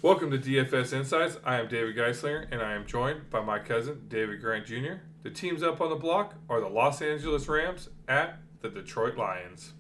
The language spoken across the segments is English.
Welcome to DFS Insights. I am David Geislinger, and I am joined by my cousin, David Grant Jr. The teams up on the block are the Los Angeles Rams at the Detroit Lions.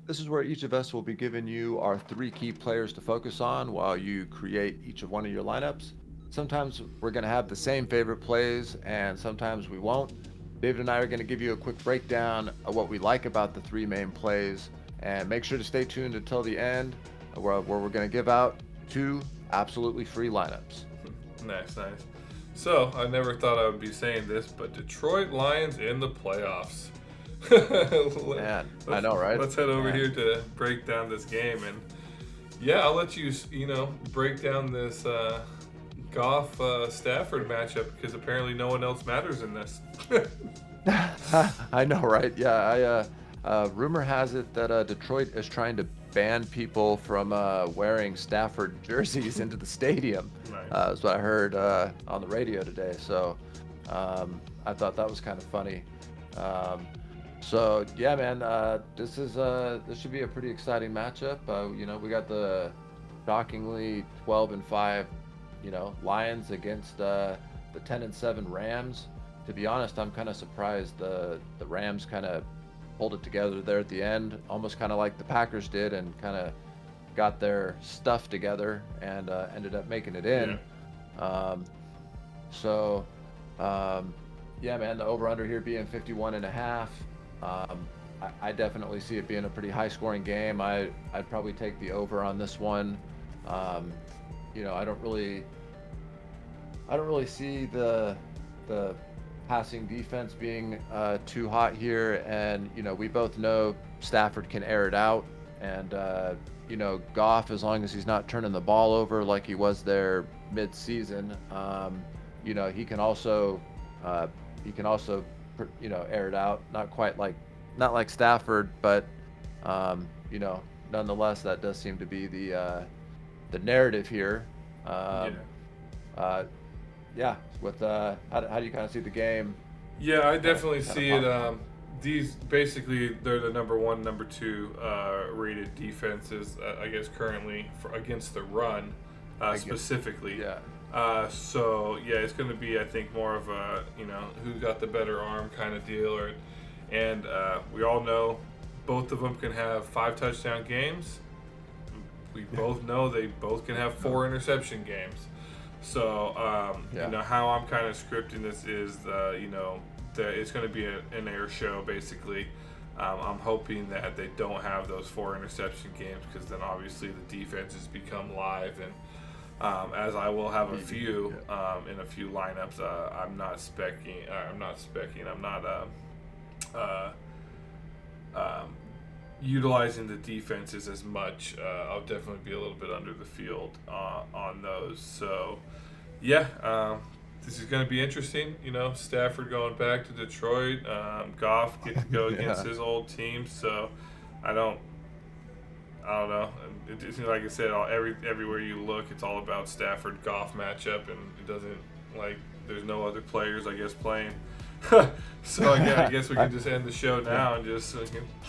This is where each of us will be giving you our three key players to focus on while you create each of one of your lineups. Sometimes we're going to have the same favorite plays, and sometimes we won't. David and I are going to give you a quick breakdown of what we like about the three main plays, and make sure to stay tuned until the end where we're going to give out two absolutely free lineups. Nice, nice. So, I never thought I would be saying this, but Detroit Lions in the playoffs. Man, I know, right? Let's head over Man. here to break down this game. And yeah, I'll let you, break down this Goff Stafford matchup because apparently no one else matters in this. I know, right? Yeah, rumor has it that Detroit is trying to ban people from wearing Stafford jerseys into the stadium. Nice. That's what I heard on the radio today. So I thought that was kind of funny. So yeah, man, this should be a pretty exciting matchup. We got the shockingly 12-5, Lions against the 10-7 Rams. To be honest, I'm kind of surprised the Rams kind of pulled it together there at the end, almost kind of like the Packers did, and kind of got their stuff together and ended up making it in. Yeah. Yeah, man, the over/under here being 51.5. I definitely see it being a pretty high-scoring game. I'd probably take the over on this one. I don't really see the passing defense being too hot here, and we both know Stafford can air it out, and Goff, as long as he's not turning the ball over like he was there mid-season, he can also air it out. Not like Stafford, but nonetheless, that does seem to be the narrative here. Yeah. With how do you kind of see the game? Yeah, I definitely kinda see it. These basically they're the number one, number two rated defenses, I guess currently against the run, specifically. Yeah. So yeah, it's going to be I think more of a who got the better arm kind of deal, and we all know both of them can have 5 touchdown games. We both know they both can have 4 interception games. So how I'm kind of scripting this is that it's going to be an air show basically. I'm hoping that they don't have those 4 interception games because then obviously the defenses become live, and as I will have a few in a few lineups. I'm not specking. I'm not utilizing the defenses as much. I'll definitely be a little bit under the field on those. So yeah, this is going to be interesting. Stafford going back to Detroit. Goff get to go against his old team. So I don't know. It's like I said, everywhere you look, it's all about Stafford Goff matchup, and it doesn't there's no other players I guess playing. So I guess we can just end the show now and just.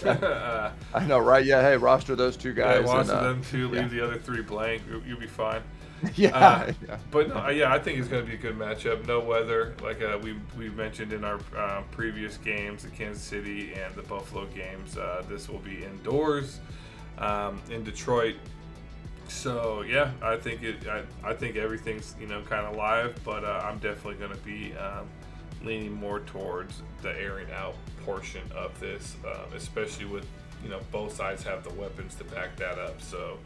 I know, right? Yeah. Hey, roster those two guys. Yeah, roster them two. Leave the other 3 blank. You'll be fine. Yeah. But no, I think it's going to be a good matchup. No weather, like we mentioned in our previous games, the Kansas City and the Buffalo games. This will be indoors in Detroit. So yeah, I think everything's kind of live, but I'm definitely going to be leaning more towards the airing out portion of this, especially with both sides have the weapons to back that up. So.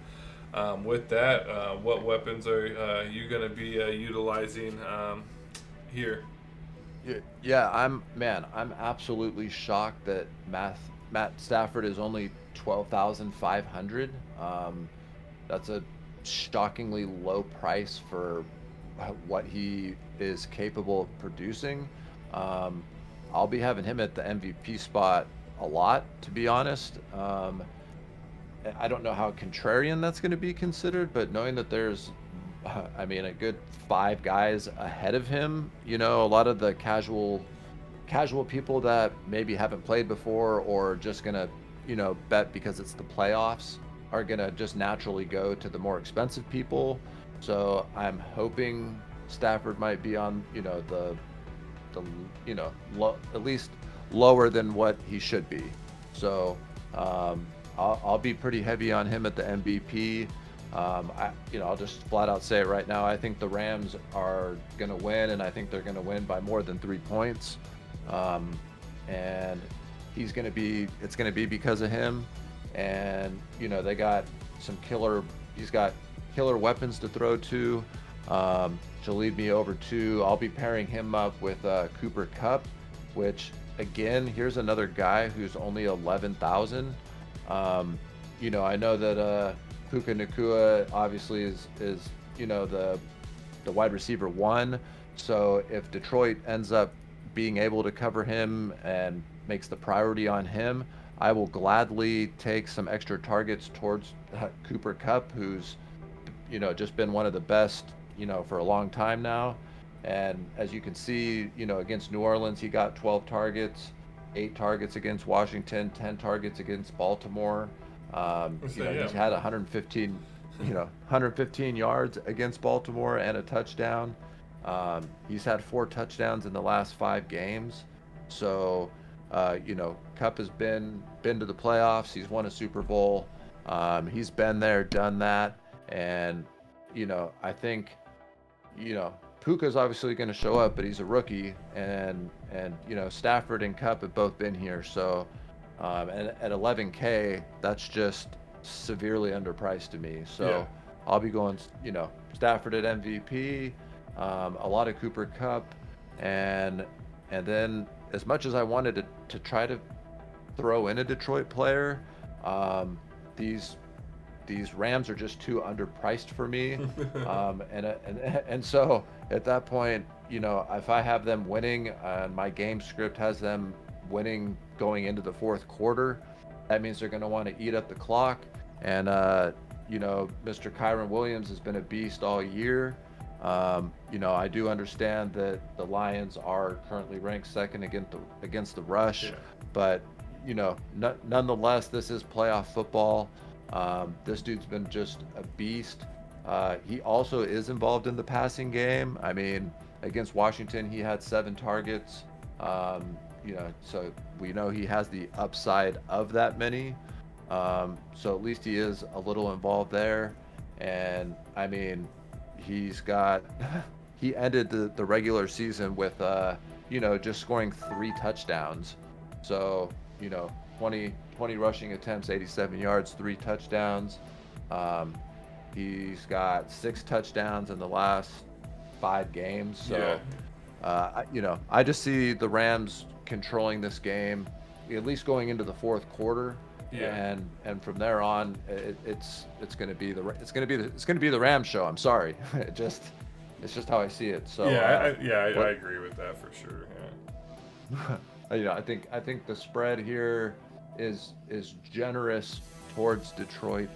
With that, what weapons are you going to be utilizing here? Yeah, I'm absolutely shocked that Matt Stafford is only 12,500. That's a shockingly low price for what he is capable of producing. I'll be having him at the MVP spot a lot, to be honest. I don't know how contrarian that's going to be considered, but knowing that there's I mean, a good 5 guys ahead of him. You know, a lot of the casual people that maybe haven't played before or just gonna, bet because it's the playoffs are gonna just naturally go to the more expensive people. So I'm hoping Stafford might be on, the at least lower than what he should be. So I'll be pretty heavy on him at the MVP. I'll just flat out say it right now. I think the Rams are going to win, and I think they're going to win by more than 3 points. And it's going to be because of him. And, they got he's got killer weapons to throw to. To lead me over to, I'll be pairing him up with Cooper Kupp, which, again, here's another guy who's only 11,000. I know that Puka Nacua obviously is the wide receiver one. So if Detroit ends up being able to cover him and makes the priority on him, I will gladly take some extra targets towards Cooper Kupp, who's just been one of the best for a long time now. And as you can see, against New Orleans, he got 12 targets, 8 targets against Washington, 10 targets against Baltimore. He's had 115 yards against Baltimore and a touchdown. He's had 4 touchdowns in the last 5 games. So, Kupp has been to the playoffs. He's won a Super Bowl. He's been there, done that, and I think Puka's obviously going to show up, but he's a rookie, and Stafford and Kupp have both been here. So, and at 11K, that's just severely underpriced to me. So Yeah. I'll be going, Stafford at MVP, a lot of Cooper Kupp, and then as much as I wanted to try to throw in a Detroit player, these Rams are just too underpriced for me, and so at that point, if I have them winning and my game script has them winning going into the fourth quarter, that means they're going to want to eat up the clock. And Mr. Kyron Williams has been a beast all year. I do understand that the Lions are currently ranked second against the rush, Yeah. but nonetheless, this is playoff football. This dude's been just a beast. He also is involved in the passing game. I mean, against Washington, he had 7 targets. So we know he has the upside of that many. So at least he is a little involved there. And I mean, he ended the regular season with, just scoring 3 touchdowns. So, 20 rushing attempts, 87 yards, 3 touchdowns. He's got 6 touchdowns in the last 5 games. So, I just see the Rams controlling this game, at least going into the fourth quarter. Yeah. And from there on, it's going to be the Rams show. I'm sorry, it's just how I see it. So I agree with that for sure. Yeah. I think the spread here is generous towards Detroit.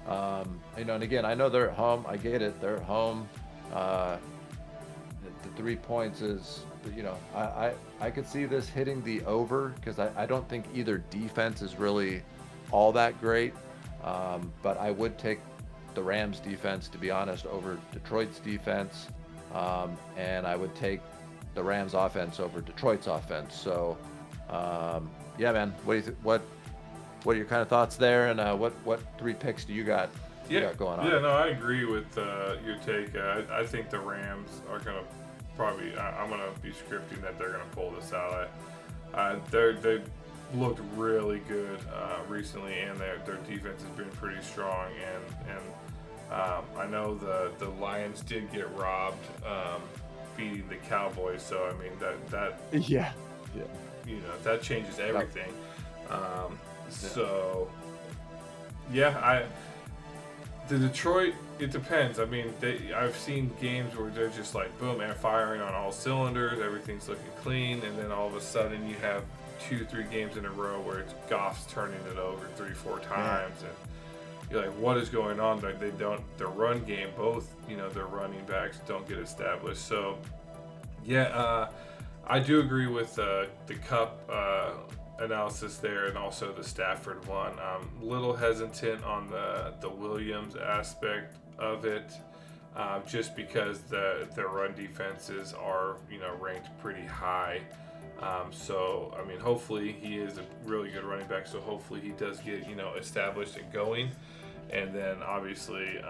And again, I know they're at home. I get it. They're at home. The 3 points is, I could see this hitting the over because I don't think either defense is really all that great. But I would take the Rams defense, to be honest, over Detroit's defense. And I would take the Rams offense over Detroit's offense. So, yeah, man, what are your kind of thoughts there? And what 3 picks do you got going on? Yeah, no, I agree with your take. I think the Rams are going to probably, I'm going to be scripting that they're going to pull this out. They looked really good recently, and their defense has been pretty strong. And I know the Lions did get robbed beating the Cowboys, so I mean that yeah. That changes everything. So the Detroit, it depends. I mean, I've seen games where they're just like boom and firing on all cylinders, everything's looking clean, and then all of a sudden you have 2-3 games in a row where it's Goff's turning it over 3-4 times, you're like, what is going on? Like their run game, both their running backs don't get established. So yeah, I do agree with the Cup analysis there, and also the Stafford one. Little hesitant on the Williams aspect of it, just because their run defenses are ranked pretty high. So I mean, hopefully he is a really good running back. So hopefully he does get established and going, and then obviously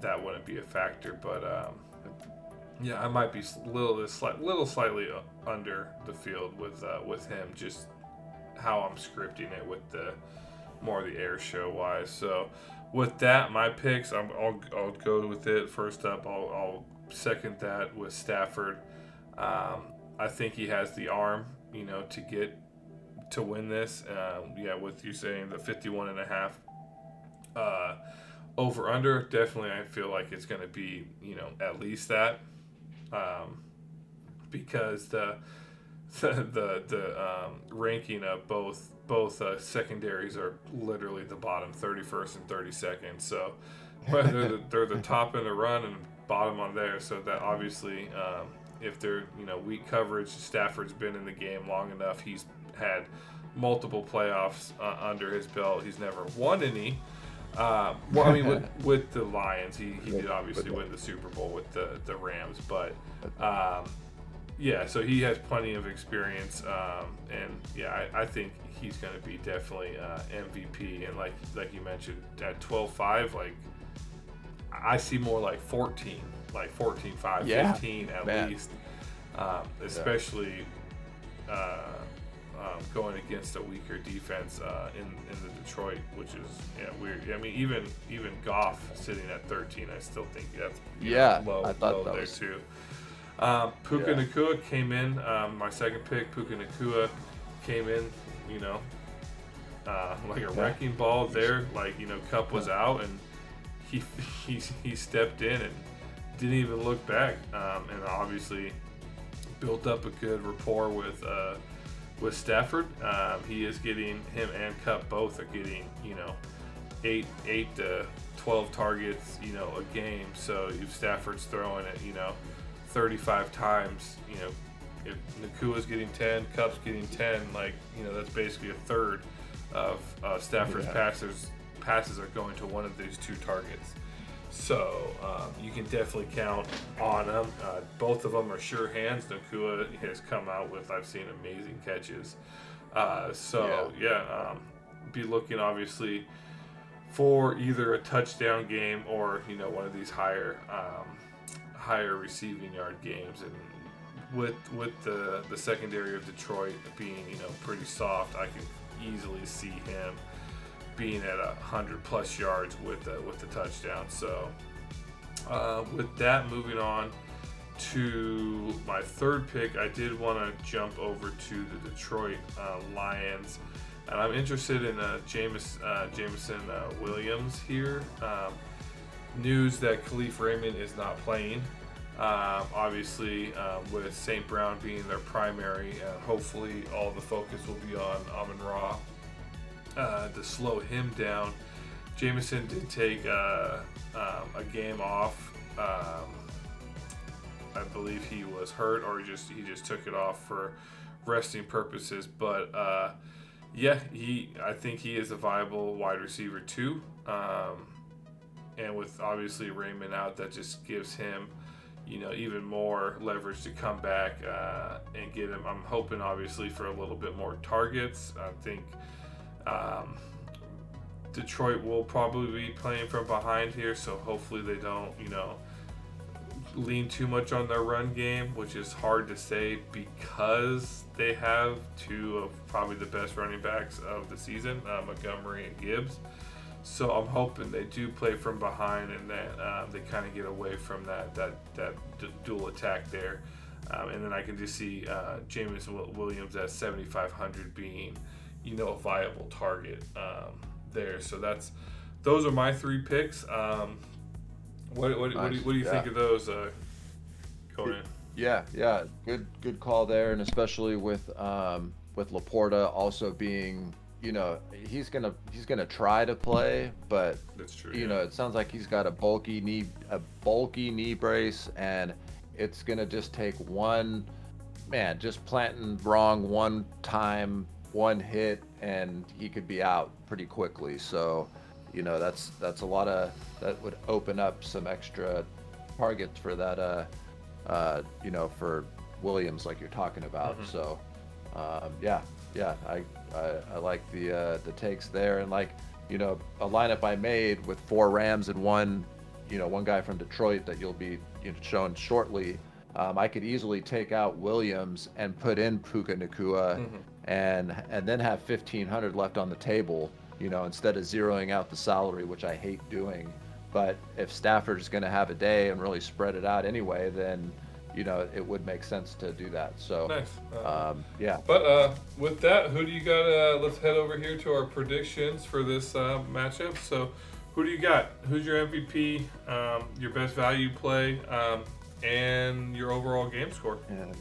that wouldn't be a factor. But yeah, I might be little slightly under the field with him, just how I'm scripting it with the more the air show wise. So with that, my picks, I'll go with it. First up, I'll second that with Stafford. I think he has the arm, to get to win this. Yeah, with you saying the 51.5 over under, definitely I feel like it's going to be at least that. Because the ranking of both secondaries are literally the bottom 31st and 32nd. So whether they're the top in the run and bottom on there. So that obviously, if they're weak coverage, Stafford's been in the game long enough. He's had multiple playoffs under his belt. He's never won any. Well, I mean, with the Lions, he did obviously win the Super Bowl with the Rams, but yeah, so he has plenty of experience, and yeah, I think he's going to be definitely MVP, and like you mentioned, at 12.5, like I see more like 14, like 14.5, Yeah, 15 at man. least, especially. Going against a weaker defense in the Detroit, which is weird. I mean, even Goff sitting at 13, I still think that's low, I thought low that there was too. Puka Nacua came in, my second pick. Puka Nacua came in, like a wrecking ball there. Like Cup was out and he stepped in and didn't even look back, and obviously built up a good rapport with Stafford. He is getting, him and Cup both are getting 8 to 12 targets a game. So if Stafford's throwing it 35 times, if Nakua's getting 10, Cup's getting 10, like that's basically a third of Stafford's passes are going to one of these two targets. So you can definitely count on them. Both of them are sure hands. Nacua has come out with, I've seen amazing catches. Be looking obviously for either a touchdown game or one of these higher receiving yard games. And with the secondary of Detroit being pretty soft, I can easily see him being at 100+ yards with the touchdown. So with that, moving on to my third pick, I did want to jump over to the Detroit Lions, and I'm interested in Jameson Williams here. News that Khalif Raymond is not playing. Obviously, with St. Brown being their primary, hopefully all the focus will be on Amon-Ra to slow him down. Jameson did take a game off. I believe he was hurt, or he just took it off for resting purposes. But I think he is a viable wide receiver too. And with obviously Raymond out, that just gives him even more leverage to come back and get him. I'm hoping obviously for a little bit more targets. I think Detroit will probably be playing from behind here, so hopefully they don't lean too much on their run game, which is hard to say because they have two of probably the best running backs of the season, Montgomery and Gibbs. So I'm hoping they do play from behind, and that they kind of get away from that dual attack there. And then I can just see Jameson Williams at 7,500 being a viable target there. So those are my three picks. What do you think of those, Conan? Yeah, good call there, and especially with Laporta also being he's gonna try to play, but That's true. it sounds like he's got a bulky knee brace, and it's gonna just take one man just planting wrong one time, one hit, and he could be out pretty quickly. So, that's a lot of that would open up some extra targets for that for Williams like you're talking about. Mm-hmm. So, yeah, yeah, I like the takes there, and like a lineup I made with four Rams and one guy from Detroit that you'll be showing shortly. I could easily take out Williams and put in Puka Nakua, Mm-hmm. and then have 1,500 left on the table. Instead of zeroing out the salary, which I hate doing. But if Stafford's going to have a day and really spread it out anyway, then it would make sense to do that. So Nice. yeah. But with that, who do you got? Let's head over here to our predictions for this matchup. So, who do you got? Who's your MVP? Your best value play? And your overall game score? And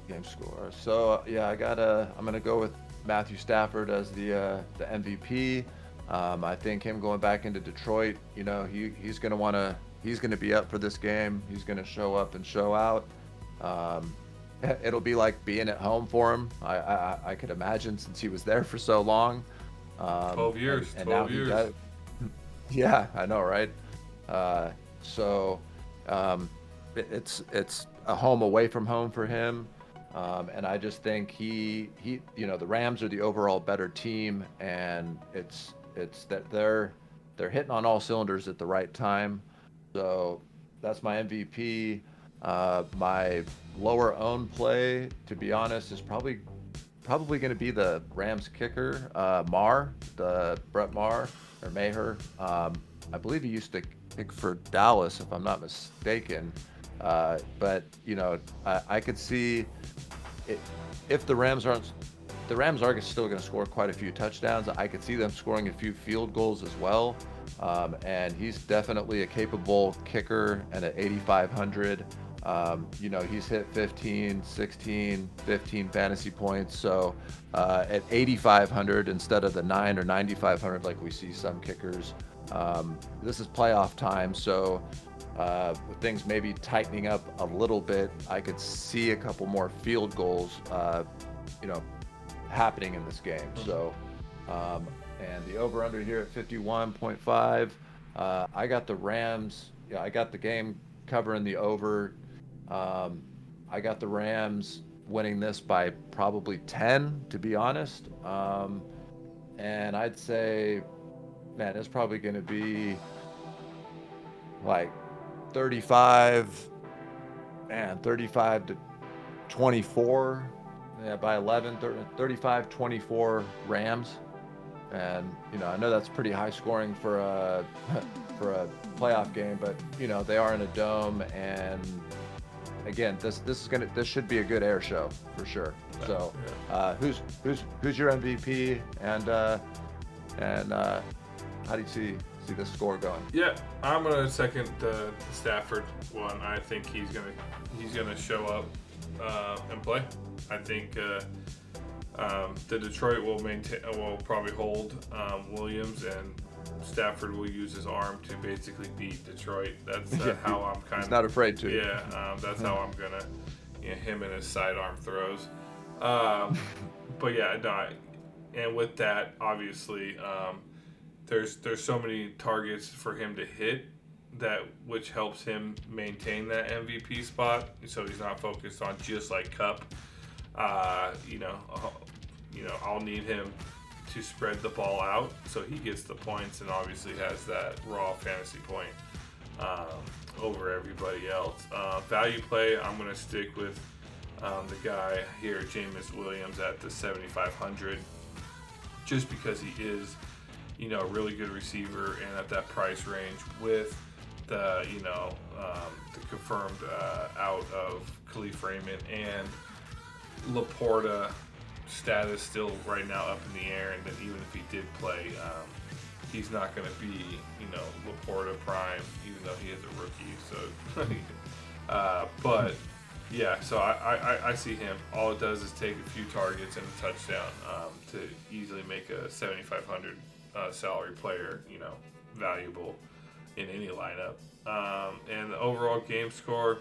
game score. So yeah, I'm gonna go with Matthew Stafford as the MVP. I think him going back into Detroit, he's gonna be up for this game. He's gonna show up and show out. It'll be like being at home for him. I could imagine, since he was there for so long. 12 years. And 12 now years. Yeah, I know, right? So it's a home away from home for him. And I just think the Rams are the overall better team, and it's that they're hitting on all cylinders at the right time. So that's my MVP. My lower owned play, to be honest, is probably going to be the Rams kicker, the Brett Maher or Maher. I believe he used to kick for Dallas, if I'm not mistaken. But I could see it, if the Rams are still going to score quite a few touchdowns. I could see them scoring a few field goals as well. And he's definitely a capable kicker, and at 8,500, he's hit 15, 16, 15 fantasy points. So at 8,500 instead of the 9 or 9,500 like we see some kickers, this is playoff time. So with things maybe tightening up a little bit, I could see a couple more field goals, happening in this game. So, and the over/under here at 51.5. I got the Rams. Yeah, I got the game covering the over. I got the Rams winning this by probably 10, to be honest. And I'd say, man, it's probably going to be like 35 to 24. Yeah, by 11, 35, 24 Rams. And, I know that's pretty high scoring for a playoff game, but, they are in a dome, and again, this should be a good air show for sure. So, who's your MVP, and how do you see this score going? Yeah, I'm gonna second the Stafford one. I think he's gonna show up and play. I think the Detroit will probably hold Williams, and Stafford will use his arm to basically beat Detroit. That's how I'm kind of. He's not afraid to. Yeah, that's how I'm gonna. Him and his sidearm throws. But yeah, no. And with that, obviously, there's so many targets for him to hit, which helps him maintain that MVP spot. So he's not focused on just like Cup. I'll need him to spread the ball out so he gets the points, and obviously has that raw fantasy point over everybody else. Value play, I'm going to stick with the guy here, Jameis Williams, at the 7,500, just because he is, a really good receiver, and at that price range with the, the confirmed out of Khalif Raymond and Laporta status still right now up in the air, and then even if he did play, he's not going to be, Laporta prime, even though he is a rookie. So, but Yeah, so I see him. All it does is take a few targets and a touchdown to easily make a 7,500 salary player, valuable in any lineup. And the overall game score,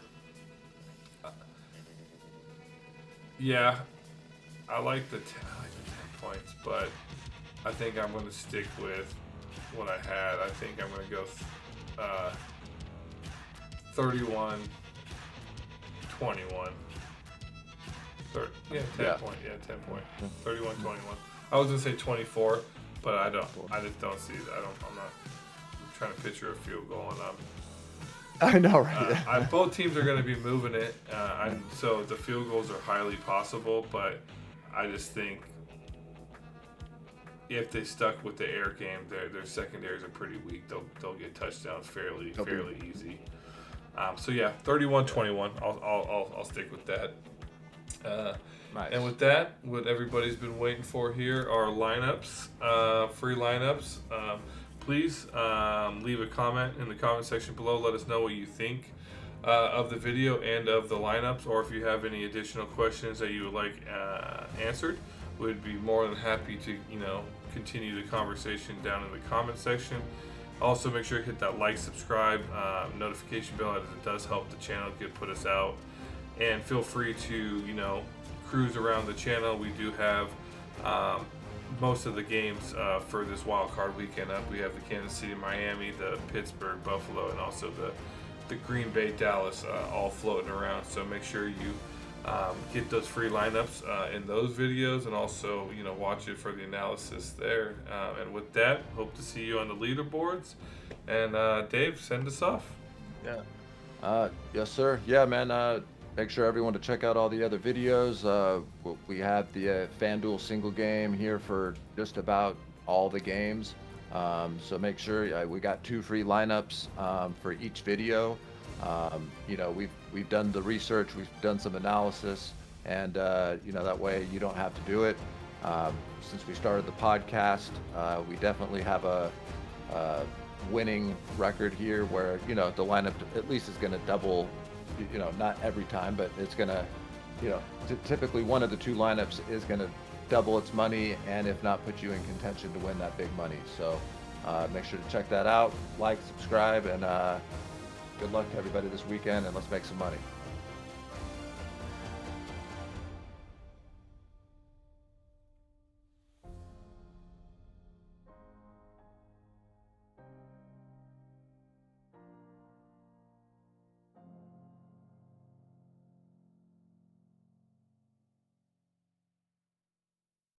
yeah, I like the 10 points, but I think I'm going to stick with what I had. I think I'm going to go 31, 21. 10 point. Yeah, 10 point. 31, 21. I was going to say 24, but I just don't see that. I'm not trying to picture a field goal, and I know, right? both teams are going to be moving it, so the field goals are highly possible. But I just think if they stuck with the air game, their secondaries are pretty weak. They'll get touchdowns fairly easy. So yeah, 31-21. I'll stick with that. Nice. And with that, what everybody's been waiting for here are lineups, free lineups. Please leave a comment in the comment section below. Let us know what you think of the video and of the lineups, or if you have any additional questions that you would like answered. We'd be more than happy to continue the conversation down in the comment section. Also, make sure you hit that like, subscribe, notification bell, as it does help the channel put us out. And feel free to cruise around the channel. We do have most of the games for this wild card weekend up. We have the Kansas City, Miami, the Pittsburgh, Buffalo, and also the Green Bay, Dallas, all floating around. So make sure you get those free lineups in those videos, and also watch it for the analysis there. And with that, hope to see you on the leaderboards. And Dave, send us off. Yeah. Yes, sir. Yeah, man. Make sure everyone to check out all the other videos. We have the Fanduel single game here for just about all the games. So make sure we got 2 free lineups for each video. We've done the research, we've done some analysis, and that way you don't have to do it. Since we started the podcast, we definitely have a winning record here, where the lineup at least is going to double. Not every time, but it's going to, typically one of the 2 lineups is going to double its money, and if not, put you in contention to win that big money. So make sure to check that out, like, subscribe, and good luck to everybody this weekend, and let's make some money.